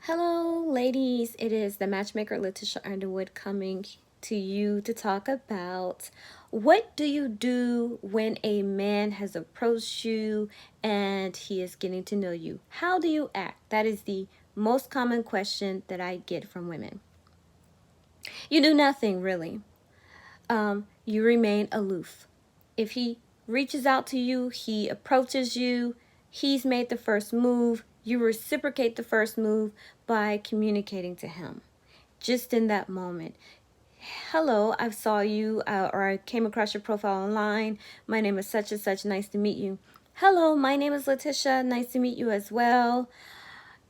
Hello, ladies. It is the matchmaker Letitia Underwood coming to you to talk about what do you do when a man has approached you and he is getting to know you? How do you act? That is the most common question that I get from women. You do nothing really. You remain aloof. If he reaches out to you, he approaches you, he's made the first move, you reciprocate the first move by communicating to him just in that moment. Hello, I saw you or I came across your profile online. My name is such and such. Nice to meet you. Hello, my name is Letitia. Nice to meet you as well.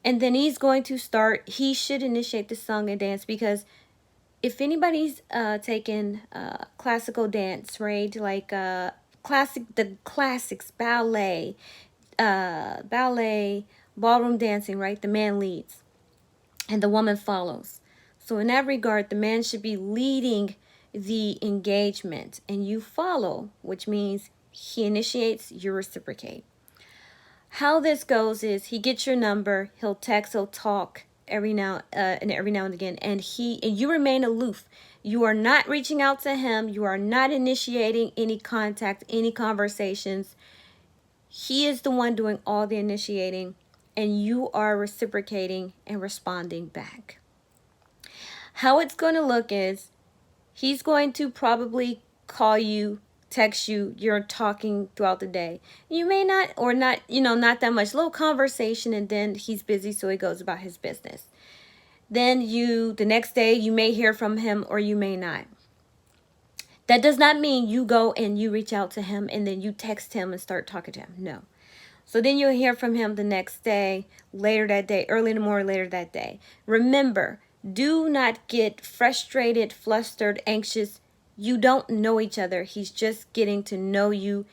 And then he's going to start, he should initiate the song and dance because if anybody's taken classical dance, right, like the classics, ballet, ballroom dancing, right, the man leads and the woman follows. So in that regard, the man should be leading the engagement and you follow, which means he initiates, you reciprocate. How this goes is he gets your number, he'll text, he'll talk every now and again, and you remain aloof. You are not reaching out to him, you are not initiating any contact, any conversations. He is the one doing all the initiating and you are reciprocating and responding back. How it's going to look is he's going to probably call you, text you, you're talking throughout the day. You may not, or not, not that much, little conversation, and then he's busy, so he goes about his business. Then the next day, you may hear from him or you may not. That does not mean you go and you reach out to him and then you text him and start talking to him. No. So then you'll hear from him the next day, later that day, early in the morning, later that day. Remember, do not get frustrated, flustered, anxious. You don't know each other. He's just getting to know you.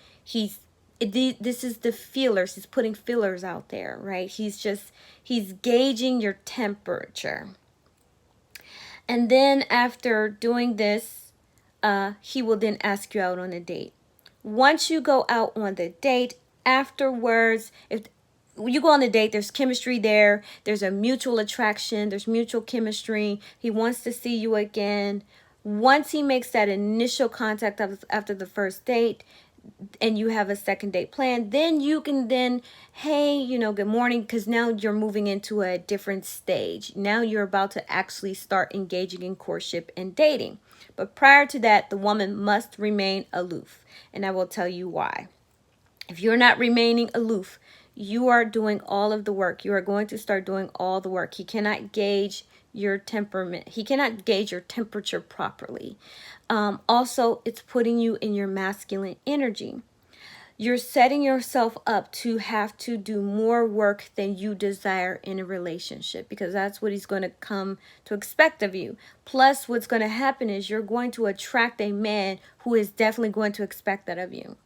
This is the feelers. He's putting feelers out there, right? He's gauging your temperature. And then after doing this, he will then ask you out on a date. Once you go out on the date, afterwards, if you go on the date, there's chemistry there, there's a mutual attraction, there's mutual chemistry, he wants to see you again. Once he makes that initial contact after the first date and you have a second date planned, then you can hey, good morning, because now you're moving into a different stage. Now you're about to actually start engaging in courtship and dating. But prior to that, the woman must remain aloof, and I will tell you why. If you're not remaining aloof, you are doing all of the work. You are going to start doing all the work. He cannot gauge your temperament. He cannot gauge your temperature properly. Also, it's putting you in your masculine energy. You're setting yourself up to have to do more work than you desire in a relationship because that's what he's going to come to expect of you. Plus, what's going to happen is you're going to attract a man who is definitely going to expect that of you.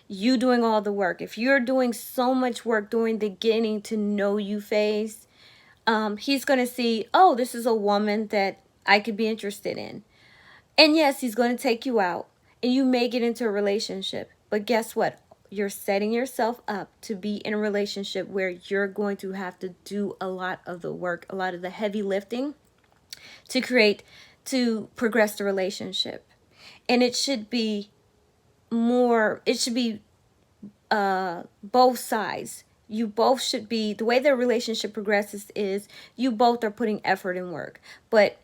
You doing all the work. If you're doing so much work during the getting to know you phase, he's going to see, oh, this is a woman that I could be interested in. And yes, he's going to take you out and you may get into a relationship. But guess what? You're setting yourself up to be in a relationship where you're going to have to do a lot of the work, a lot of the heavy lifting to progress the relationship. And it should be both sides. You both should be, the way the relationship progresses is you both are putting effort and work. But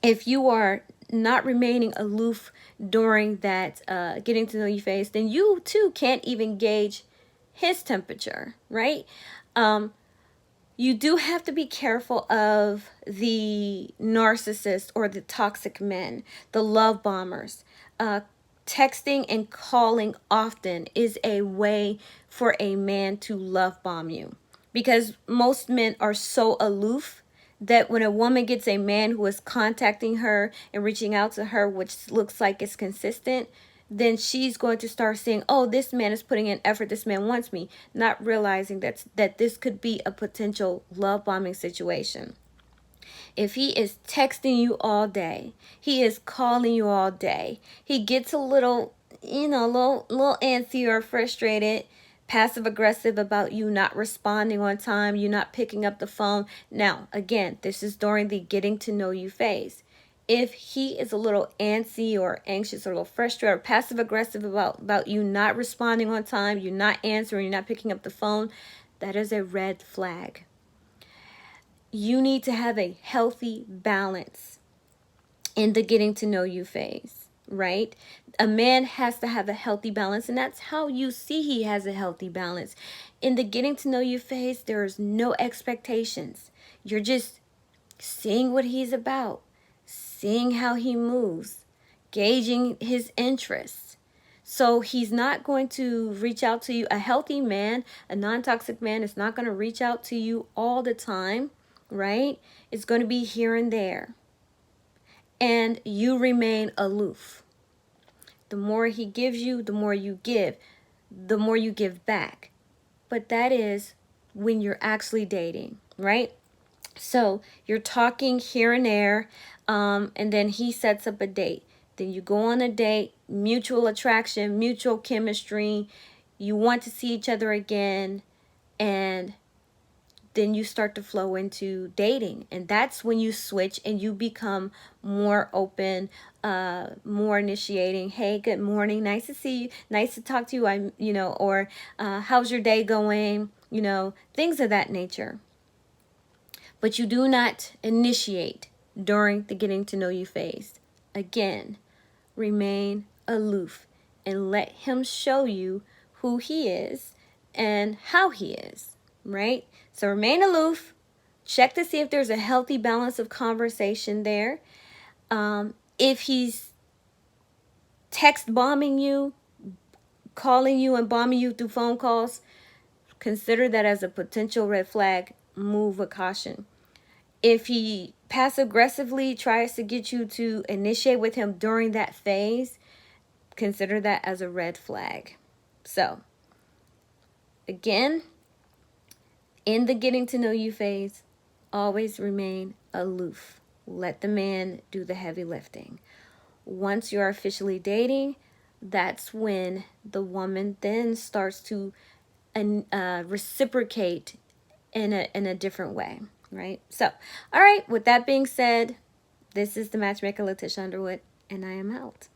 if you are not remaining aloof during that getting to know you phase, then you too can't even gauge his temperature, right? You do have to be careful of the narcissist or the toxic men, the love bombers. Texting and calling often is a way for a man to love bomb you because most men are so aloof that when a woman gets a man who is contacting her and reaching out to her, which looks like it's consistent, then she's going to start saying, oh, this man is putting in effort, this man wants me, not realizing that this could be a potential love bombing situation. If he is texting you all day, he is calling you all day, he gets a little, little antsy or frustrated, passive aggressive about you not responding on time, you not picking up the phone. Now, again, this is during the getting to know you phase. If he is a little antsy or anxious or a little frustrated or passive aggressive about you not responding on time, you not answering, you're not picking up the phone, that is a red flag. You need to have a healthy balance in the getting to know you phase, right? A man has to have a healthy balance, and that's how you see he has a healthy balance. In the getting to know you phase, there's no expectations. You're just seeing what he's about, seeing how he moves, gauging his interests. So he's not going to reach out to you. A healthy man, a non-toxic man, is not going to reach out to you all the time, right? It's going to be here and there. And you remain aloof. The more he gives you, the more you give, the more you give back. But that is when you're actually dating, right? So you're talking here and there, and then he sets up a date. Then you go on a date, mutual attraction, mutual chemistry. You want to see each other again, and then you start to flow into dating. And that's when you switch and you become more open, more initiating. Hey, good morning. Nice to see you. Nice to talk to you. Or how's your day going? Things of that nature. But you do not initiate during the getting to know you phase. Again, remain aloof and let him show you who he is and how he is, right? So remain aloof. Check to see if there's a healthy balance of conversation there. If he's text bombing you, calling you and bombing you through phone calls, consider that as a potential red flag. Move with caution. If he passive aggressively tries to get you to initiate with him during that phase, consider that as a red flag. So, again, in the getting to know you phase, always remain aloof. Let the man do the heavy lifting. Once you're officially dating, that's when the woman then starts to reciprocate in a different way, right? So, all right, with that being said, this is the matchmaker Letitia Underwood, and I am out.